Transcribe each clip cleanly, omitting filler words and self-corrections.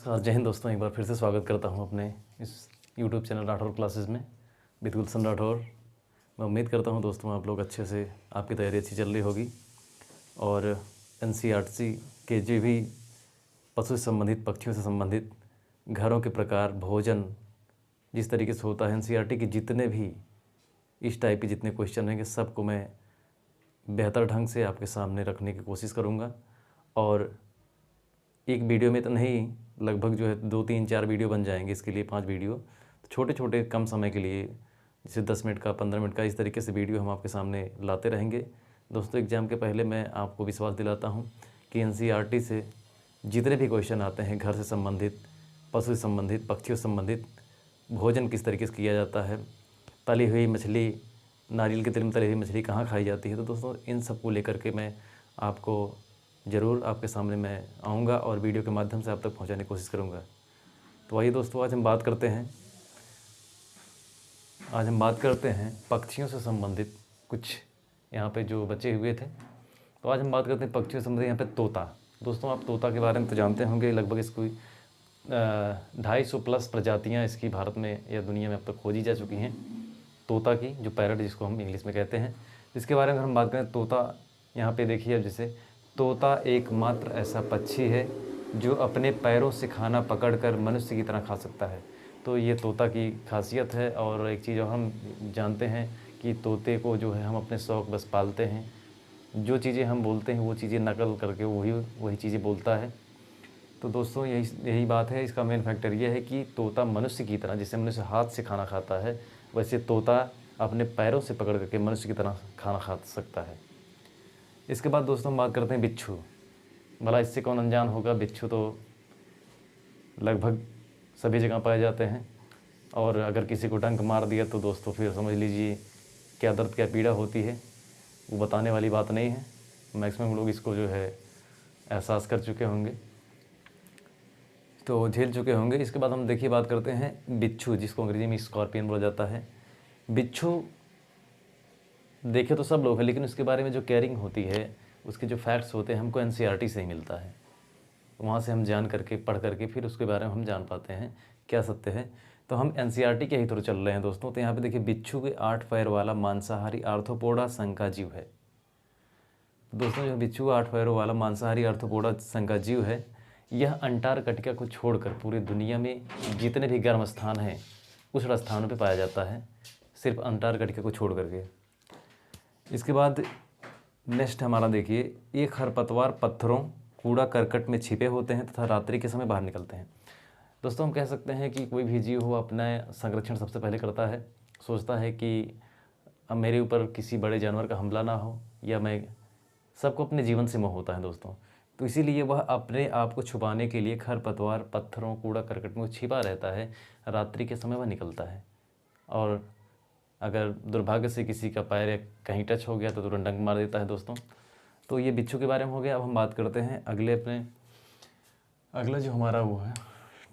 जय हिंद दोस्तों, एक बार फिर से स्वागत करता हूं अपने इस YouTube चैनल राठौर क्लासेस में विद गुलशन राठौर। मैं उम्मीद करता हूं दोस्तों आप लोग अच्छे से, आपकी तैयारी अच्छी चल रही होगी। और NCERT के जो भी पशु से संबंधित, पक्षियों से संबंधित, घरों के प्रकार, भोजन जिस तरीके से होता है, NCERT के जितने भी इस टाइप के जितने क्वेश्चन रहेंगे सबको मैं बेहतर ढंग से आपके सामने रखने की कोशिश करूँगा। और एक वीडियो में तो नहीं, लगभग जो है 2-3-4 वीडियो बन जाएंगे, इसके लिए 5 वीडियो छोटे छोटे कम समय के लिए, जैसे 10 मिनट का, 15 मिनट का, इस तरीके से वीडियो हम आपके सामने लाते रहेंगे। दोस्तों एग्ज़ाम के पहले मैं आपको विश्वास दिलाता हूं कि NCERT से जितने भी क्वेश्चन आते हैं, घर से संबंधित, पशु से संबंधित, पक्षियों से संबंधित, भोजन किस तरीके से किया जाता है, तली हुई मछली, नारियल के तेल में तली हुई मछली कहाँ खाई जाती है, तो दोस्तों इन सब को लेकर के मैं आपको ज़रूर आपके सामने मैं आऊँगा और वीडियो के माध्यम से आप तक पहुँचाने की कोशिश करूँगा। तो आइए दोस्तों, आज हम बात करते हैं पक्षियों से संबंधित कुछ यहाँ पे जो बचे हुए थे। तो आज हम बात करते हैं पक्षियों से संबंधित। यहाँ पे तोता। दोस्तों आप तोता के बारे में तो जानते होंगे, लगभग इसको 250 प्लस प्रजातियाँ इसकी भारत में या दुनिया में अब तक खोजी जा चुकी हैं, तोता की, जो पैरट जिसको हम इंग्लिश में कहते हैं। इसके बारे में अगर हम बात करें, तोता यहाँ पे देखिए, अब जैसे तोता एकमात्र ऐसा पक्षी है जो अपने पैरों से खाना पकड़कर मनुष्य की तरह खा सकता है। तो ये तोता की खासियत है। और एक चीज़ और हम जानते हैं कि तोते को जो है हम अपने शौक़ बस पालते हैं, जो चीज़ें हम बोलते हैं वो चीज़ें नकल करके वही चीज़ें बोलता है। तो दोस्तों यही बात है। इसका मेन फैक्टर ये है कि तोता मनुष्य की तरह, जैसे मनुष्य हाथ से खाना खाता है, वैसे तोता अपने पैरों से पकड़ करके मनुष्य की तरह खाना खा सकता है। इसके बाद दोस्तों हम बात करते हैं बिच्छू। भला इससे कौन अनजान होगा। बिच्छू तो लगभग सभी जगह पाए जाते हैं, और अगर किसी को डंक मार दिया तो दोस्तों फिर समझ लीजिए क्या दर्द क्या पीड़ा होती है, वो बताने वाली बात नहीं है। मैक्सिमम लोग इसको जो है एहसास कर चुके होंगे, तो झेल चुके होंगे। इसके बाद हम देखिए बात करते हैं बिच्छू, जिसको अंग्रेजी में स्कॉर्पियन बोला जाता है। बिच्छू देखे तो सब लोग हैं, लेकिन उसके बारे में जो केयरिंग होती है, उसके जो फैक्ट्स होते हैं, हमको NCERT से ही मिलता है। वहाँ से हम जान करके, पढ़ करके फिर उसके बारे में हम जान पाते हैं क्या सत्य है। तो हम NCERT के ही थ्रू चल रहे हैं दोस्तों। तो यहाँ पे देखिए, बिच्छू के 8 पैर वाला मांसाहारी आर्थ्रोपोडा संका जीव है। दोस्तों जो बिच्छू 8 पैरों वाला मांसाहारी आर्थ्रोपोडा संका जीव है, यह अंटार्कटिका को छोड़कर पूरी दुनिया में जितने भी गर्म स्थान हैं उस स्थानों पर पाया जाता है, सिर्फ अंटार्कटिका को छोड़ करके। इसके बाद नेक्स्ट हमारा देखिए, ये खरपतवार पत्थरों, कूड़ा करकट में छिपे होते हैं तथा रात्रि के समय बाहर निकलते हैं। दोस्तों हम कह सकते हैं कि कोई भी जीव हो अपना संरक्षण सबसे पहले करता है, सोचता है कि अब मेरे ऊपर किसी बड़े जानवर का हमला ना हो, या मैं, सबको अपने जीवन से मोह होता है दोस्तों। तो इसीलिए वह अपने आप को छुपाने के लिए खरपतवार, पत्थरों, कूड़ा करकट में छिपा रहता है। रात्रि के समय वह निकलता है, और अगर दुर्भाग्य से किसी का पैर कहीं टच हो गया तो तुरंत डंक मार देता है दोस्तों। तो ये बिच्छू के बारे में हो गया। अब हम बात करते हैं अगला जो हमारा वो है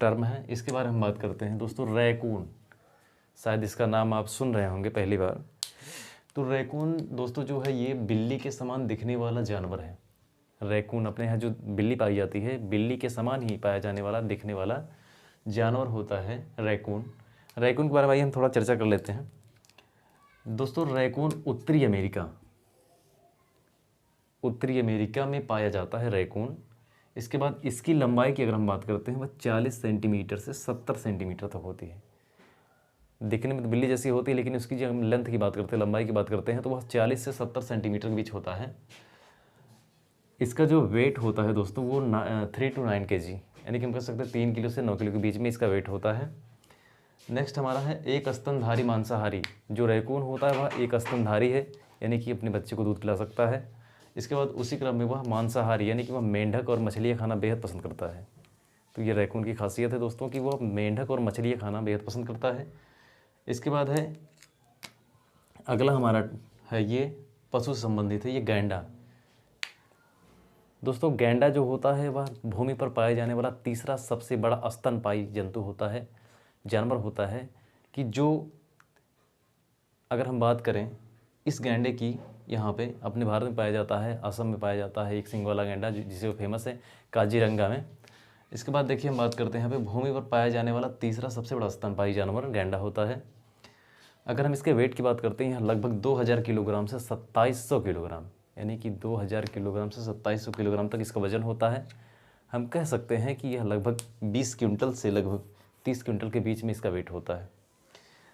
टर्म है, इसके बारे में हम बात करते हैं दोस्तों, रैकून। शायद इसका नाम आप सुन रहे होंगे पहली बार। तो रैकून दोस्तों जो है, ये बिल्ली के समान दिखने वाला जानवर है। रैकून अपने यहाँ जो बिल्ली पाई जाती है, बिल्ली के समान ही पाया जाने वाला, दिखने वाला जानवर होता है रैकून। रैकून के बारे में हम थोड़ा चर्चा कर लेते हैं दोस्तों। रैकून उत्तरी अमेरिका में पाया जाता है रैकून। इसके बाद इसकी लंबाई की अगर हम बात करते हैं, वह 40 सेंटीमीटर से 70 सेंटीमीटर तक होती है। दिखने में तो बिल्ली जैसी होती है, लेकिन उसकी जब हम लेंथ की बात करते हैं, लंबाई की बात करते हैं, तो वह 40 से 70 सेंटीमीटर के बीच होता है। इसका जो वेट होता है दोस्तों, वो 3 to 9 kg, यानी कि हम कह सकते हैं 3 किलो से 9 किलो के बीच में इसका वेट होता है। नेक्स्ट हमारा है एक स्तनधारी मांसाहारी। जो रैकून होता है वह एक स्तनधारी है, यानी कि अपने बच्चे को दूध पिला सकता है। इसके बाद उसी क्रम में वह मांसाहारी, यानी कि वह मेंढक और मछलियाँ खाना बेहद पसंद करता है। तो ये रैकून की खासियत है दोस्तों कि वह मेंढक और मछलियाँ खाना बेहद पसंद करता है। इसके बाद है अगला हमारा है, ये पशु से संबंधित है, ये गैंडा। दोस्तों गैंडा जो होता है वह भूमि पर पाए जाने वाला तीसरा सबसे बड़ा स्तनपायी जंतु होता है, जानवर होता है। कि जो अगर हम बात करें इस गैंडे की, यहाँ पे अपने भारत में पाया जाता है, असम में पाया जाता है एक सिंग वाला गैंडा, जिसे वो फेमस है काजीरंगा में। इसके बाद देखिए हम बात करते हैं यहाँ पे भूमि पर पाया जाने वाला तीसरा सबसे बड़ा स्तनपायी जानवर गैंडा होता है। अगर हम इसके वेट की बात करते हैं, यहाँ लगभग 2000 किलोग्राम से 2700 किलोग्राम, यानी कि 2000 किलोग्राम से 2700 किलोग्राम तक इसका वजन होता है। हम कह सकते हैं कि यह लगभग 20 क्विंटल से लगभग 30 क्विंटल के बीच में इसका वेट होता है।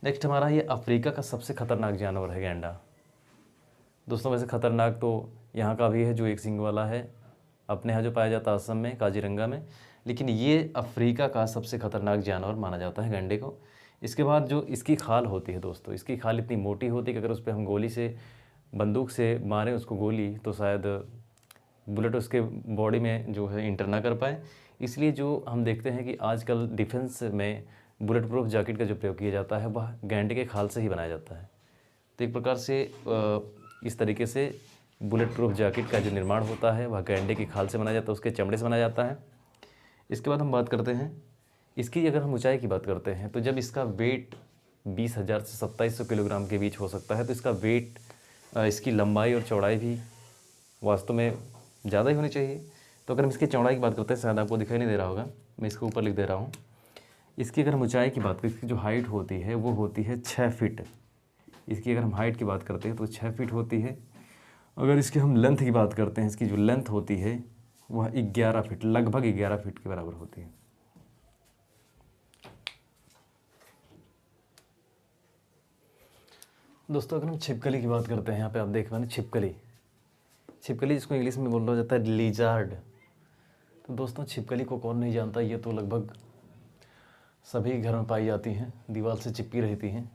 नेक्स्ट हमारा ये अफ्रीका का सबसे खतरनाक जानवर है गैंडा। दोस्तों वैसे खतरनाक तो यहाँ का भी है जो एक सींग वाला है, अपने यहाँ जो पाया जाता है असम में काजीरंगा में, लेकिन ये अफ्रीका का सबसे खतरनाक जानवर माना जाता है गैंडे को। इसके बाद जो इसकी खाल होती है दोस्तों, इसकी खाल इतनी मोटी होती है कि अगर उस पर हम गोली से, बंदूक से मारें उसको गोली, तो शायद बुलेट उसके बॉडी में जो है इंटर ना कर पाए। इसलिए जो हम देखते हैं कि आजकल डिफेंस में बुलेट प्रूफ जैकेट का जो प्रयोग किया जाता है वह गैंडे के खाल से ही बनाया जाता है। तो एक प्रकार से इस तरीके से बुलेट प्रूफ जैकेट का जो निर्माण होता है वह गैंडे की खाल से बनाया जाता है, उसके चमड़े से बनाया जाता है। इसके बाद हम बात करते हैं इसकी, अगर हम ऊंचाई की बात करते हैं तो जब इसका वेट 20,000 से 2700 किलोग्राम के बीच हो सकता है, तो इसका वेट, इसकी लंबाई और चौड़ाई भी वास्तव में ज़्यादा ही होनी चाहिए। तो अगर हम इसकी चौड़ाई की बात करते हैं, शायद आपको दिखाई नहीं दे रहा होगा, मैं इसको ऊपर लिख दे रहा हूँ। इसकी अगर हम ऊंचाई की बात करें, इसकी जो हाइट होती है वो होती है 6 फीट। इसकी अगर हम हाइट की बात करते हैं तो 6 फीट होती है। अगर इसकी हम लेंथ की बात करते हैं, इसकी जो लेंथ होती है वह 11 फीट, लगभग 11 फीट के बराबर होती है। दोस्तों अगर हम छिपकली की बात करते हैं, यहाँ पे आप देख पा रहे हैं छिपकली, छिपकली जिसको इंग्लिश में बोला जाता है लिजार्ड। तो दोस्तों छिपकली को कौन नहीं जानता, ये तो लगभग सभी घर में पाई जाती हैं, दीवार से चिपकी रहती हैं।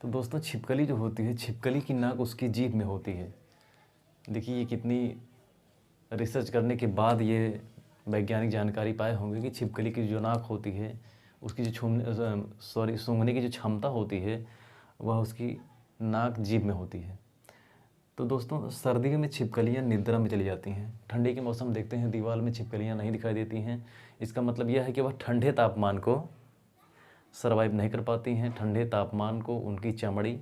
तो दोस्तों छिपकली जो होती है, छिपकली की नाक उसकी जीभ में होती है। देखिए ये कितनी रिसर्च करने के बाद ये वैज्ञानिक जानकारी पाए होंगे कि छिपकली की जो नाक होती है, उसकी जो सूंघने की जो क्षमता होती है वह उसकी नाक जीभ में होती है। तो दोस्तों सर्दियों में छिपकलियाँ निद्रा में चली जाती हैं। ठंडी के मौसम देखते हैं दीवार में छिपकलियाँ नहीं दिखाई देती हैं। इसका मतलब यह है कि वह ठंडे तापमान को सर्वाइव नहीं कर पाती हैं। ठंडे तापमान को उनकी चमड़ी,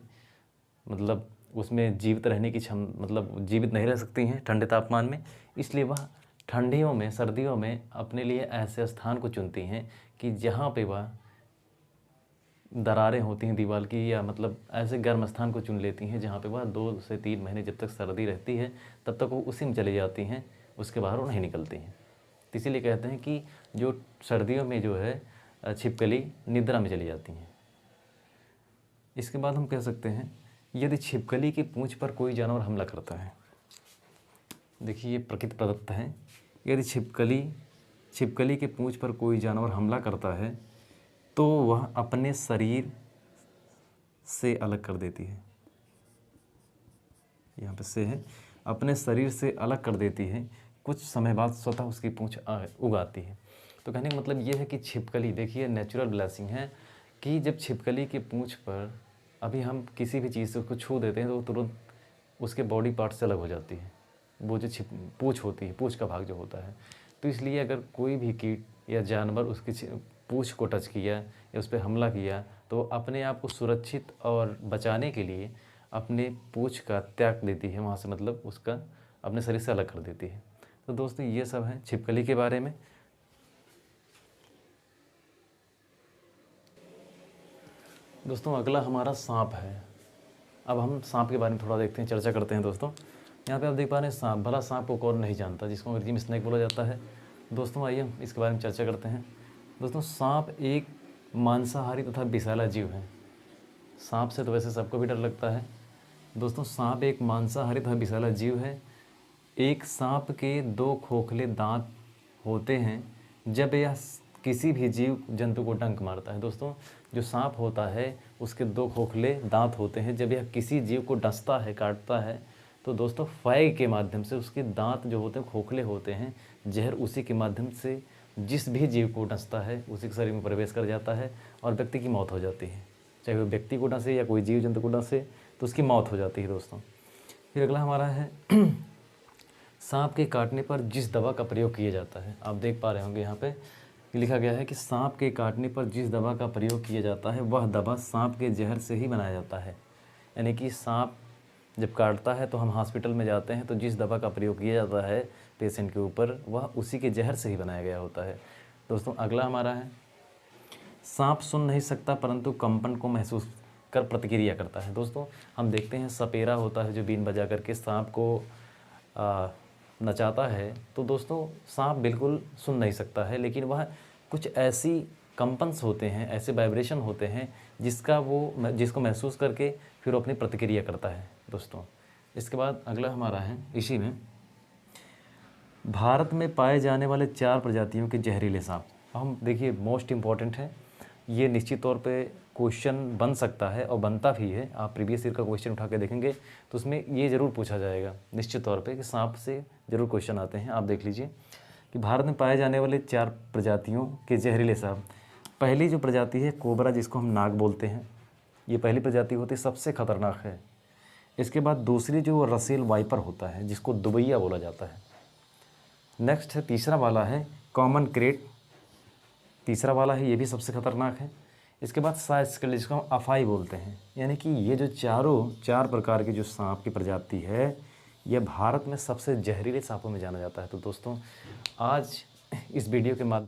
मतलब उसमें जीवित रहने की मतलब जीवित नहीं रह सकती हैं ठंडे तापमान में। इसलिए वह ठंडियों में, सर्दियों में अपने लिए ऐसे स्थान को चुनती हैं कि जहाँ पे वह दरारें होती हैं दीवार की, या मतलब ऐसे गर्म स्थान को चुन लेती हैं जहाँ पे वह 2 से 3 महीने जब तक सर्दी रहती है तब तक वो उसी में चली जाती हैं, उसके बाहर वो नहीं निकलती हैं। तो इसीलिए कहते हैं कि जो सर्दियों में जो है छिपकली निद्रा में चली जाती हैं। इसके बाद हम कह सकते हैं यदि छिपकली की पूंछ पर कोई जानवर हमला करता है, देखिए ये प्रकृति प्रदत्त है, यदि छिपकली के पूंछ पर कोई जानवर हमला करता है तो वह अपने शरीर से अलग कर देती है। यहाँ पे से है, अपने शरीर से अलग कर देती है, कुछ समय बाद स्वतः उसकी पूंछ उगाती है। तो कहने का मतलब ये है कि छिपकली, देखिए नेचुरल ब्लेसिंग है कि जब छिपकली की पूंछ पर अभी हम किसी भी चीज़ से उसको छू देते हैं तो तुरंत उसके बॉडी पार्ट से अलग हो जाती है, वो जो पूंछ होती है, पूंछ का भाग जो होता है। तो इसलिए अगर कोई भी कीट या जानवर उसकी पूंछ को टच किया या उस पर हमला किया तो अपने आप को सुरक्षित और बचाने के लिए अपने पूंछ का त्याग देती है वहाँ से, मतलब उसका अपने शरीर से अलग कर देती है। तो दोस्तों ये सब है छिपकली के बारे में। दोस्तों अगला हमारा सांप है। अब हम सांप के बारे में थोड़ा देखते हैं, चर्चा करते हैं। दोस्तों यहाँ पे आप देख पा रहे हैं सांप, भला सांप को कौन नहीं जानता, जिसको अंग्रेजी में स्नेक बोला जाता है। दोस्तों आइए हम इसके बारे में चर्चा करते हैं। दोस्तों सांप एक मांसाहारी तथा विषैला जीव है। सांप से तो वैसे सबको भी डर लगता है। दोस्तों सांप एक मांसाहारी तथा विषैला जीव है। एक सांप के 2 खोखले दांत होते हैं जब यह किसी भी जीव जंतु को डंक मारता है। दोस्तों जो सांप होता है उसके 2 खोखले दांत होते हैं, जब यह किसी जीव को डसता है, काटता है, तो दोस्तों फाइग के माध्यम से उसके दांत जो होते हैं खोखले होते हैं, जहर उसी के माध्यम से जिस भी जीव को डसता है उसी के शरीर में प्रवेश कर जाता है और व्यक्ति की मौत हो जाती है। चाहे वो व्यक्ति को डसे या कोई जीव जंतु को डसे तो उसकी मौत हो जाती है। दोस्तों फिर अगला हमारा है सांप के काटने पर जिस दवा का प्रयोग किया जाता है। आप देख पा रहे होंगे यहाँ पे लिखा गया है कि सांप के काटने पर जिस दवा का प्रयोग किया जाता है वह दवा सांप के जहर से ही बनाया जाता है। यानी कि सांप जब काटता है तो हम हॉस्पिटल में जाते हैं तो जिस दवा का प्रयोग किया जाता है पेशेंट के ऊपर वह उसी के जहर से ही बनाया गया होता है। दोस्तों अगला हमारा है, सांप सुन नहीं सकता परंतु कंपन को महसूस कर प्रतिक्रिया करता है। दोस्तों हम देखते हैं सपेरा होता है जो बीन बजा करके सांप को नचाता है, तो दोस्तों सांप बिल्कुल सुन नहीं सकता है, लेकिन वह कुछ ऐसी कंपन्स होते हैं, ऐसे वाइब्रेशन होते हैं जिसको महसूस करके फिर वो अपनी प्रतिक्रिया करता है। दोस्तों इसके बाद अगला हमारा है, इसी में भारत में पाए जाने वाले 4 प्रजातियों के जहरीले सांप। हम देखिए मोस्ट इम्पॉर्टेंट है, ये निश्चित तौर पे क्वेश्चन बन सकता है और बनता भी है। आप प्रीवियस ईयर का क्वेश्चन उठा के देखेंगे तो उसमें ये ज़रूर पूछा जाएगा निश्चित तौर पे कि सांप से ज़रूर क्वेश्चन आते हैं। आप देख लीजिए कि भारत में पाए जाने वाले 4 प्रजातियों के जहरीले सांप। पहली जो प्रजाति है कोबरा, जिसको हम नाग बोलते हैं, ये पहली प्रजाति होती है, सबसे खतरनाक है। इसके बाद दूसरी जो रसेल वाइपर होता है जिसको दुबैया बोला जाता है। नेक्स्ट है तीसरा वाला है कॉमन क्रेट, तीसरा वाला है, ये भी सबसे खतरनाक है। इसके बाद साइस्केल, जिसको हम अफाई बोलते हैं। यानी कि ये जो 4 प्रकार की जो सांप की प्रजाति है यह भारत में सबसे जहरीले सांपों में जाना जाता है। तो दोस्तों आज इस वीडियो के माध्यम